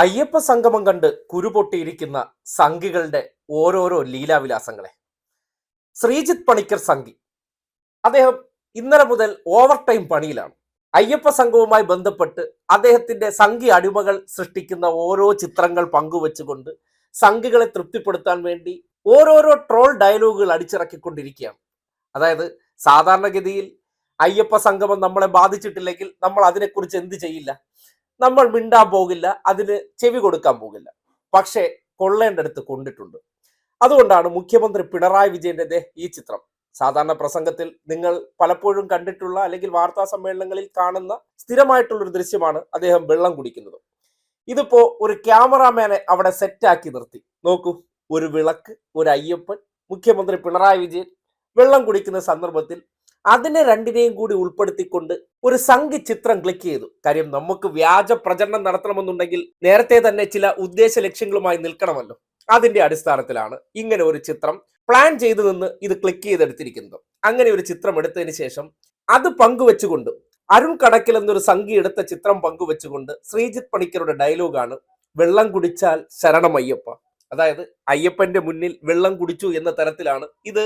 അയ്യപ്പ സംഗമം കണ്ട് കുരുപൊട്ടിയിരിക്കുന്ന സംഘികളുടെ ഓരോരോ ലീലാവിലാസങ്ങളെ. ശ്രീജിത്ത് പണിക്കർ സംഘി അദ്ദേഹം ഇന്നലെ മുതൽ ഓവർ ടൈം പണിയിലാണ്. അയ്യപ്പ സംഘവുമായി ബന്ധപ്പെട്ട് അദ്ദേഹത്തിന്റെ സംഘി അടിമകൾ സൃഷ്ടിക്കുന്ന ഓരോ ചിത്രങ്ങൾ പങ്കുവെച്ചുകൊണ്ട് സംഘികളെ തൃപ്തിപ്പെടുത്താൻ വേണ്ടി ഓരോരോ ട്രോൾ ഡയലോഗുകൾ അടിച്ചിറക്കിക്കൊണ്ടിരിക്കുകയാണ്. അതായത് സാധാരണഗതിയിൽ അയ്യപ്പ സംഗമം നമ്മളെ ബാധിച്ചിട്ടില്ലെങ്കിൽ നമ്മൾ അതിനെക്കുറിച്ച് എന്ത് ചെയ്യില്ല, നമ്മൾ മിണ്ടാൻ പോകില്ല, അതിന് ചെവി കൊടുക്കാൻ പോകില്ല. പക്ഷേ കൊള്ളേണ്ടടുത്ത് കൊണ്ടിട്ടുണ്ട്. അതുകൊണ്ടാണ് മുഖ്യമന്ത്രി പിണറായി വിജയന്റെ ഈ ചിത്രം. സാധാരണ പ്രസംഗത്തിൽ നിങ്ങൾ പലപ്പോഴും കണ്ടിട്ടുള്ള അല്ലെങ്കിൽ വാർത്താ സമ്മേളനങ്ങളിൽ കാണുന്ന സ്ഥിരമായിട്ടുള്ള ഒരു ദൃശ്യമാണ് അദ്ദേഹം വെള്ളം കുടിക്കുന്നത്. ഇതിപ്പോ ഒരു ക്യാമറാമാനെ അവിടെ സെറ്റാക്കി നിർത്തി. നോക്കൂ, ഒരു വിളക്ക്, ഒരു അയ്യപ്പൻ, മുഖ്യമന്ത്രി പിണറായി വിജയൻ വെള്ളം കുടിക്കുന്ന സന്ദർഭത്തിൽ അതിനെ രണ്ടിനെയും കൂടി ഉൾപ്പെടുത്തിക്കൊണ്ട് ഒരു സംഘി ചിത്രം ക്ലിക്ക് ചെയ്തു. കാര്യം നമുക്ക് വ്യാജ പ്രചരണം നടത്തണമെന്നുണ്ടെങ്കിൽ നേരത്തെ തന്നെ ചില ഉദ്ദേശ ലക്ഷ്യങ്ങളുമായി നിൽക്കണമല്ലോ. അതിന്റെ അടിസ്ഥാനത്തിലാണ് ഇങ്ങനെ ഒരു ചിത്രം പ്ലാൻ ചെയ്തു നിന്ന് ഇത് ക്ലിക്ക് ചെയ്തെടുത്തിരിക്കുന്നത്. അങ്ങനെ ഒരു ചിത്രം എടുത്തതിന് ശേഷം അത് പങ്കുവെച്ചുകൊണ്ട് അരുൺ കടക്കിൽ എന്നൊരു സംഘി എടുത്ത ചിത്രം പങ്കുവെച്ചുകൊണ്ട് ശ്രീജിത്ത് പണിക്കരുടെ ഡയലോഗാണ് വെള്ളം കുടിച്ചാൽ ശരണം അയ്യപ്പ. അതായത് അയ്യപ്പന്റെ മുന്നിൽ വെള്ളം കുടിച്ചു എന്ന തരത്തിലാണ് ഇത്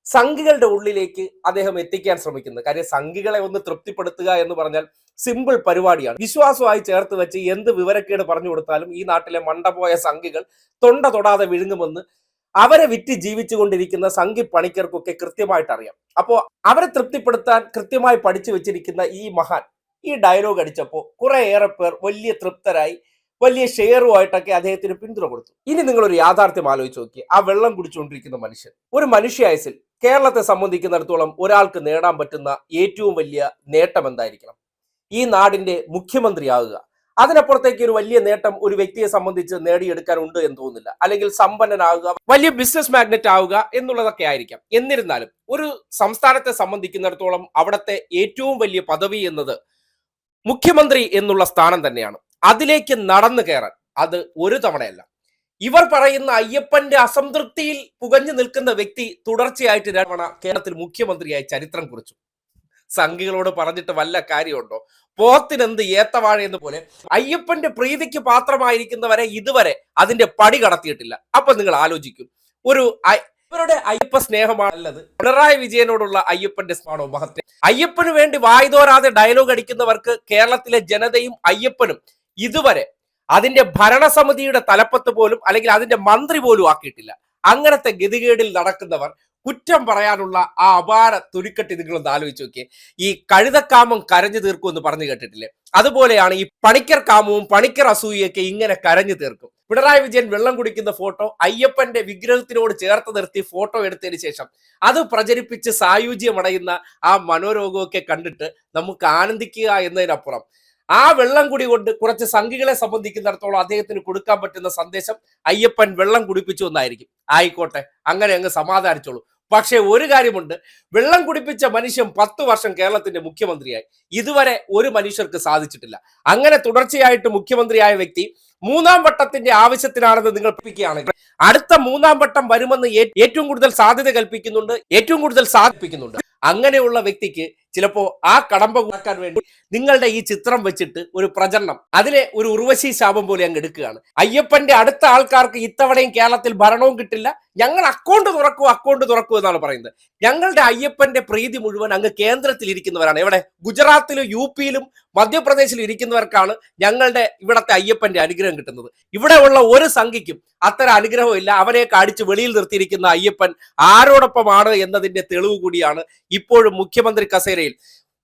സംഘികളുടെ ഉള്ളിലേക്ക് അദ്ദേഹം എത്തിക്കാൻ ശ്രമിക്കുന്നത്. കാര്യം സംഘികളെ ഒന്ന് തൃപ്തിപ്പെടുത്തുക എന്ന് പറഞ്ഞാൽ സിമ്പിൾ പരിപാടിയാണ്. വിശ്വാസമായി ചേർത്ത് വെച്ച് എന്ത് വിവരക്കേട് പറഞ്ഞു കൊടുത്താലും ഈ നാട്ടിലെ മണ്ടപോയ സംഘികൾ തൊണ്ട തൊടാതെ വിഴുങ്ങുമെന്ന് അവരെ വിറ്റ് ജീവിച്ചുകൊണ്ടിരിക്കുന്ന സംഘി പണിക്കർക്കൊക്കെ കൃത്യമായിട്ട് അറിയാം. അപ്പോൾ അവരെ തൃപ്തിപ്പെടുത്താൻ കൃത്യമായി പഠിച്ചു വെച്ചിരിക്കുന്ന ഈ മഹാൻ ഈ ഡയലോഗ് അടിച്ചപ്പോൾ കുറേയേറെ പേർ വലിയ തൃപ്തരായി, വലിയ ഷെയറുമായിട്ടൊക്കെ അദ്ദേഹത്തിന് പിന്തുണ കൊടുത്തു. ഇനി നിങ്ങളൊരു യാഥാർത്ഥ്യം ആലോചിച്ച് നോക്കി. ആ വെള്ളം കുടിച്ചുകൊണ്ടിരിക്കുന്ന മനുഷ്യൻ ഒരു മനുഷ്യായുസിൽ കേരളത്തെ സംബന്ധിക്കുന്നിടത്തോളം ഒരാൾക്ക് നേടാൻ പറ്റുന്ന ഏറ്റവും വലിയ നേട്ടം എന്തായിരിക്കണം? ഈ നാടിന്റെ മുഖ്യമന്ത്രിയാവുക. അതിനപ്പുറത്തേക്ക് ഒരു വലിയ നേട്ടം ഒരു വ്യക്തിയെ സംബന്ധിച്ച് നേടിയെടുക്കാൻ ഉണ്ട് എന്ന് തോന്നുന്നില്ല. അല്ലെങ്കിൽ സമ്പന്നനാവുക, വലിയ ബിസിനസ് മാഗ്നറ്റ് ആവുക എന്നുള്ളതൊക്കെ ആയിരിക്കാം. എന്നിരുന്നാലും ഒരു സംസ്ഥാനത്തെ സംബന്ധിക്കുന്നിടത്തോളം അവിടുത്തെ ഏറ്റവും വലിയ പദവി എന്നത് മുഖ്യമന്ത്രി എന്നുള്ള സ്ഥാനം തന്നെയാണ്. അതിലേക്ക് നടന്നു കയറാൻ അത് ഒരു തവണയല്ല. ഇവർ പറയുന്ന അയ്യപ്പന്റെ അസംതൃപ്തിയിൽ പുകഞ്ഞു നിൽക്കുന്ന വ്യക്തി തുടർച്ചയായിട്ട് തവണ കേരളത്തിൽ മുഖ്യമന്ത്രിയായി ചരിത്രം കുറിച്ചു. സംഘികളോട് പറഞ്ഞിട്ട് വല്ല കാര്യമുണ്ടോ? പോത്തിനെന്ത് ഏത്തവാഴ എന്ന് പോലെ അയ്യപ്പന്റെ പ്രീതിക്ക് പാത്രമായിരിക്കുന്നവരെ ഇതുവരെ അതിന്റെ പടി കടത്തിയിട്ടില്ല. അപ്പൊ നിങ്ങൾ ആലോചിക്കും, ഇവരുടെ അയ്യപ്പ സ്നേഹമാണല്ലത് പിണറായി വിജയനോടുള്ള അയ്യപ്പന്റെ സ്നേഹമാണോ മഹത്വം? അയ്യപ്പന് വേണ്ടി വായ്തോരാതെ ഡയലോഗ് അടിക്കുന്നവർക്ക് കേരളത്തിലെ ജനതയും അയ്യപ്പനും ഇതുവരെ അതിന്റെ ഭരണസമിതിയുടെ തലപ്പത്ത് പോലും അല്ലെങ്കിൽ അതിന്റെ മന്ത്രി പോലും ആക്കിയിട്ടില്ല. അങ്ങനത്തെ ഗതികേടിൽ നടക്കുന്നവർ കുറ്റം പറയാനുള്ള ആ അപാര തുരുക്കട്ടി നിങ്ങളൊന്ന് ആലോചിച്ച് നോക്കിയേ. ഈ കഴുതക്കാമം കരഞ്ഞു തീർക്കും എന്ന് പറഞ്ഞു കേട്ടിട്ടില്ലേ? അതുപോലെയാണ് ഈ പണിക്കർ കാമവും പണിക്കർ അസൂയൊക്കെ ഇങ്ങനെ കരഞ്ഞു തീർക്കും. പിണറായി വിജയൻ വെള്ളം കുടിക്കുന്ന ഫോട്ടോ അയ്യപ്പന്റെ വിഗ്രഹത്തിനോട് ചേർത്ത് നിർത്തി ഫോട്ടോ എടുത്തതിന് ശേഷം അത് പ്രചരിപ്പിച്ച് സായുജ്യമടയുന്ന ആ മനോരോഗമൊക്കെ കണ്ടിട്ട് നമുക്ക് ആനന്ദിക്കുക എന്നതിനപ്പുറം ആ വെള്ളം കുടി കൊണ്ട് കുറച്ച് സംഘികളെ സംബന്ധിക്കുന്നിടത്തോളം അദ്ദേഹത്തിന് കൊടുക്കാൻ പറ്റുന്ന സന്ദേശം അയ്യപ്പൻ വെള്ളം കുടിപ്പിച്ചു എന്നായിരിക്കും. ആയിക്കോട്ടെ, അങ്ങനെ അങ്ങ് സമാധാനിച്ചോളൂ. പക്ഷെ ഒരു കാര്യമുണ്ട്, വെള്ളം കുടിപ്പിച്ച മനുഷ്യൻ 10 വർഷം കേരളത്തിന്റെ മുഖ്യമന്ത്രിയായി. ഇതുവരെ ഒരു മനുഷ്യർക്ക് സാധിച്ചിട്ടില്ല. അങ്ങനെ തുടർച്ചയായിട്ട് മുഖ്യമന്ത്രിയായ വ്യക്തി 3ാം വട്ടത്തിന്റെ ആവശ്യത്തിനാണെന്ന് നിങ്ങൾ കൽപ്പിക്കുകയാണെങ്കിൽ അടുത്ത 3ാം വട്ടം വരുമെന്ന് ഏറ്റവും കൂടുതൽ സാധ്യത സാധിപ്പിക്കുന്നുണ്ട്. അങ്ങനെയുള്ള വ്യക്തിക്ക് ചിലപ്പോ ആ കടമ്പ കൂടാക്കാൻ വേണ്ടി നിങ്ങളുടെ ഈ ചിത്രം വെച്ചിട്ട് ഒരു പ്രചരണം, അതിലെ ഒരു ഉർവശി ശാപം പോലെ അങ്ങ് എടുക്കുകയാണ്. അയ്യപ്പന്റെ അടുത്ത ആൾക്കാർക്ക് ഇത്തവണയും കേരളത്തിൽ ഭരണവും കിട്ടില്ല, ഞങ്ങൾ അക്കൗണ്ട് തുറക്കൂ എന്നാണ് പറയുന്നത്. ഞങ്ങളുടെ അയ്യപ്പന്റെ പ്രീതി മുഴുവൻ അങ്ങ് കേന്ദ്രത്തിൽ ഇരിക്കുന്നവരാണ്. എവിടെ? ഗുജറാത്തിലും യു-പിയിലും മധ്യപ്രദേശിലും ഇരിക്കുന്നവർക്കാണ് ഞങ്ങളുടെ ഇവിടത്തെ അയ്യപ്പന്റെ അനുഗ്രഹം കിട്ടുന്നത്. ഇവിടെ ഉള്ള ഒരു സംഘിക്കും അത്തരം അനുഗ്രഹം ഇല്ല. അവരെയൊക്കെ അടിച്ച് വെളിയിൽ നിർത്തിയിരിക്കുന്ന അയ്യപ്പൻ ആരോടൊപ്പമാണ് എന്നതിന്റെ തെളിവ് കൂടിയാണ് ഇപ്പോഴും മുഖ്യമന്ത്രി കസേരയിൽ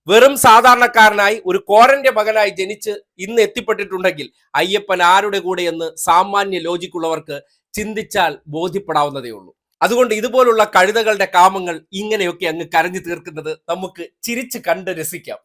വെറും സാധാരണക്കാരനായി ഒരു കോരന്റെ മകനായി ജനിച്ച് ഇന്ന് എത്തിപ്പെട്ടിട്ടുണ്ടെങ്കിൽ അയ്യപ്പൻ ആരുടെ കൂടെ എന്ന് സാമാന്യ ലോജിക്കുള്ളവർക്ക് ചിന്തിച്ചാൽ ബോധ്യപ്പെടാവുന്നതേ ഉള്ളൂ. അതുകൊണ്ട് ഇതുപോലുള്ള കഴുതകളുടെ കാമങ്ങൾ ഇങ്ങനെയൊക്കെ അങ്ങ് കരഞ്ഞു തീർക്കുന്നത് നമുക്ക് ചിരിച്ച് കണ്ട് രസിക്കാം.